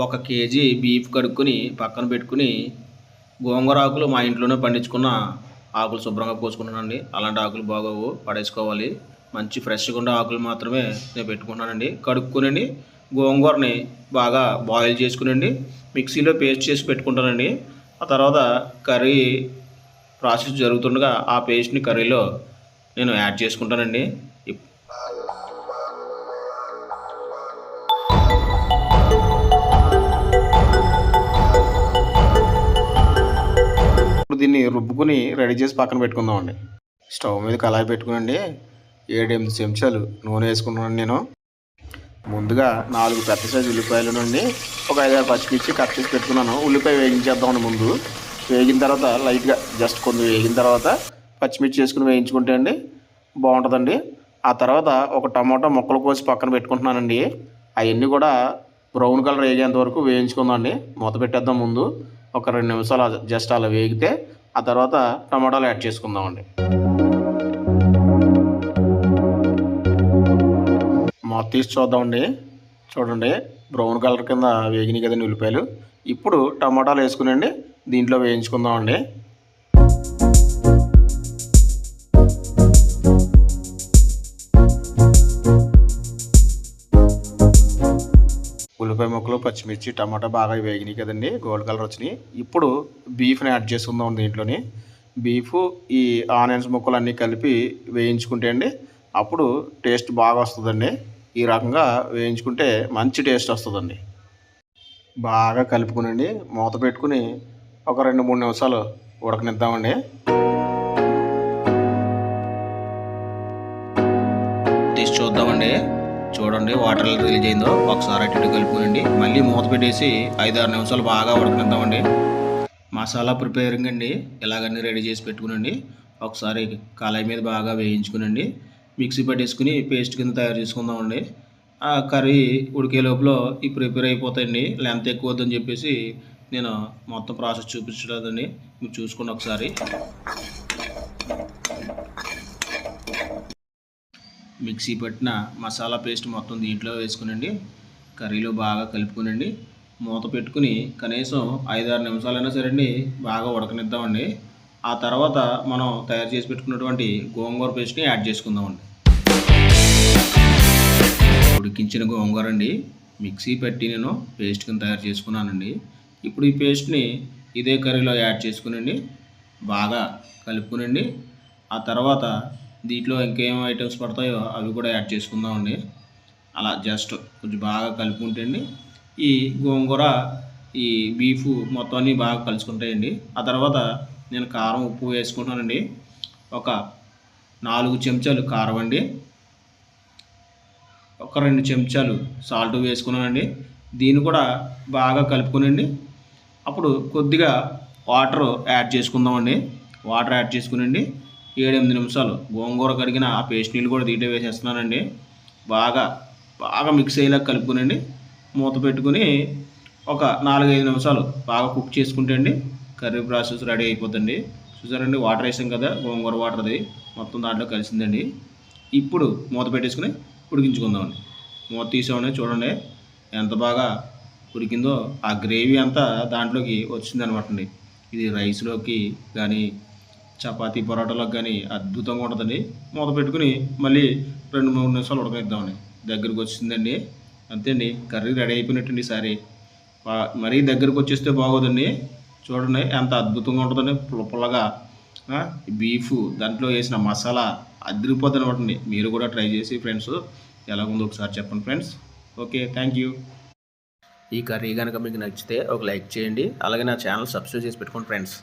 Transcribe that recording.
1 KG beef కడుక్కొని పక్కన పెట్టుకుని గోంగూర ఆకులు మా ఇంట్లోనే పండించుకున్న ఆకులు శుభ్రంగా కోసుకున్నానండి. అలాంటి ఆకులు బాగోవు, పడేసుకోవాలి. మంచి ఫ్రెష్గా ఉండే ఆకులు మాత్రమే నేను పెట్టుకున్నానండి. కడుక్కునండి గోంగూరని బాగా బాయిల్ చేసుకునండి మిక్సీలో పేస్ట్ చేసి పెట్టుకుంటానండి. ఆ తర్వాత కర్రీ ప్రాసెస్ జరుగుతుండగా ఆ పేస్ట్ని కర్రీలో నేను యాడ్ చేసుకుంటానండి. ఇప్పుడు దీన్ని రుబ్బుకుని రెడీ చేసి పక్కన పెట్టుకుందామండి. స్టవ్ మీద కళాయి పెట్టుకునండి 7-8 చెంచాలు నూనె వేసుకున్నాను. నేను ముందుగా 4 పెద్ద సైజు ఉల్లిపాయలు నుండి ఒక 5-6 పచ్చిమిర్చి కట్ చేసి పెట్టుకున్నాను. ఉల్లిపాయ వేగించేద్దామని ముందు వేగిన తర్వాత లైట్గా జస్ట్ కొంచెం వేగిన తర్వాత పచ్చిమిర్చి వేసుకుని వేయించుకుంటే అండి బాగుంటుందండి. ఆ తర్వాత ఒక టమాటా ముక్కలు కోసి పక్కన పెట్టుకుంటున్నానండి. అవన్నీ కూడా బ్రౌన్ కలర్ వేగేంత వరకు వేయించుకుందామండి. మూత పెట్టేద్దాం ముందు ఒక 2 నిమిషాలు జస్ట్ అలా వేగితే ఆ తర్వాత టమాటాలు యాడ్ చేసుకుందామండి. మూత తీసి చూద్దామండి. చూడండి బ్రౌన్ కలర్ కింద వేగినాయి కదండి ఉల్లిపాయలు. ఇప్పుడు టమాటాలు వేసుకునండి దీంట్లో వేయించుకుందామండి. ఉల్లిపాయ ముక్కలు పచ్చిమిర్చి టమాటా బాగా వేగినాయి కదండి, గోల్డ్ కలర్ వచ్చినాయి. ఇప్పుడు బీఫ్ని యాడ్ చేసుకుందాం దీంట్లోని. బీఫ్ ఈ ఆనియన్స్ ముక్కలు అన్నీ కలిపి వేయించుకుంటే అండి అప్పుడు టేస్ట్ బాగా వస్తుందండి. ఈ రకంగా వేయించుకుంటే మంచి టేస్ట్ వస్తుందండి. బాగా కలుపుకునండి మూత పెట్టుకుని ఒక 2-3 నిమిషాలు ఉడకనిద్దామండి. తీసి చూద్దామండి. చూడండి వాటర్ రిలీజ్ అయిందో ఒకసారి అటు ఇటు కలుపుకునండి. మళ్ళీ మూత పెట్టేసి 5-6 నిమిషాలు బాగా ఉడకనిద్దామండి. మసాలా ప్రిపేరింగ్ అండి ఇలాగన్నీ రెడీ చేసి పెట్టుకునండి. ఒకసారి కళాయి మీద బాగా వేయించుకునండి. మిక్సీ పట్టేసుకుని పేస్ట్ కింద తయారు చేసుకుందామండి. ఆ కర్రీ ఉడికే లోపల ఈ ప్రిపేర్ అయిపోతాయండి. లెంత్ ఎక్కువ వద్దని చెప్పేసి నేను మొత్తం ప్రాసెస్ చూపించలేదండి, మీరు చూసుకోండి ఒకసారి. మిక్సీ పట్టిన మసాలా పేస్ట్ మొత్తం దీంట్లో వేసుకునండి. కర్రీలో బాగా కలుపుకునండి. మూత పెట్టుకుని కనీసం 5-6 నిమిషాలైనా సరే అండి బాగా ఉడకనిద్దామండి. ఆ తర్వాత మనం తయారు చేసి పెట్టుకున్నటువంటి గోంగూర పేస్ట్ని యాడ్ చేసుకుందామండి. ఉడికించిన గోంగూర అండి మిక్సీ పట్టి నేను పేస్ట్ కింద తయారు చేసుకున్నానండి. ఇప్పుడు ఈ పేస్ట్ని ఇదే కర్రీలో యాడ్ చేసుకునండి బాగా కలుపుకునండి. ఆ తర్వాత దీంట్లో ఇంకేం ఐటమ్స్ పడతాయో అవి కూడా యాడ్ చేసుకుందామండి. అలా జస్ట్ కొంచెం బాగా కలుపుకుంటే అండి ఈ గోంగూర ఈ బీఫ్ మొత్తం అన్నీ బాగా కలుసుకుంటాయండి. ఆ తర్వాత నేను కారం ఉప్పు వేసుకుంటానండి. ఒక 4 చెంచాలు కారం అండి, ఒక 2 చెంచాలు సాల్ట్ వేసుకున్నానండి. దీన్ని కూడా బాగా కలుపుకునండి. అప్పుడు కొద్దిగా వాటర్ యాడ్ చేసుకుందామండి. వాటర్ యాడ్ చేసుకునండి 7-8 నిమిషాలు గోంగూర కడిగిన ఆ పేస్ట్ నీళ్ళు కూడా దీంట్లో వేసేస్తున్నానండి. బాగా బాగా మిక్స్ అయ్యేలా కలుపుకునండి. మూత పెట్టుకుని ఒక 4-5 నిమిషాలు బాగా కుక్ చేసుకుంటే అండి కర్రీ ప్రాసెస్ రెడీ అయిపోతుంది. చూసారండి వాటర్ వేసాం కదా, గోంగూర వాటర్ అది మొత్తం దాంట్లో కలిసిందండి. ఇప్పుడు మూత పెట్టేసుకుని ఉడికించుకుందామండి. మూత తీసామని చూడండి ఎంత బాగా ఉడికిందో. ఆ గ్రేవీ అంతా దాంట్లోకి వచ్చిందనమాట అండి. ఇది రైస్లోకి కానీ చపాతీ పరోటాలోకి కానీ అద్భుతంగా ఉంటుందండి. మూత పెట్టుకుని మళ్ళీ 2-3 నిమిషాలు ఉడకనిద్దామని. దగ్గరికి వచ్చిందండి. అంతే అండి కర్రీ రెడీ అయిపోయినట్టండి. ఈసారి మరీ దగ్గరకు వచ్చేస్తే బాగోదండి. చూడండి ఎంత అద్భుతంగా ఉంటుందండి. పుల్లగా బీఫ్ దాంట్లో వేసిన మసాలా అదిరిపోతుంది అనమాట అండి. మీరు కూడా ట్రై చేసి ఫ్రెండ్స్ ఎలాగుందో ఒకసారి చెప్పండి ఫ్రెండ్స్. Okay, thank you. ఈ కర్రీ కనుక మీకు నచ్చితే ఒక లైక్ చేయండి. అలాగే నా ఛానల్ సబ్స్క్రైబ్ చేసి పెట్టుకోండి ఫ్రెండ్స్.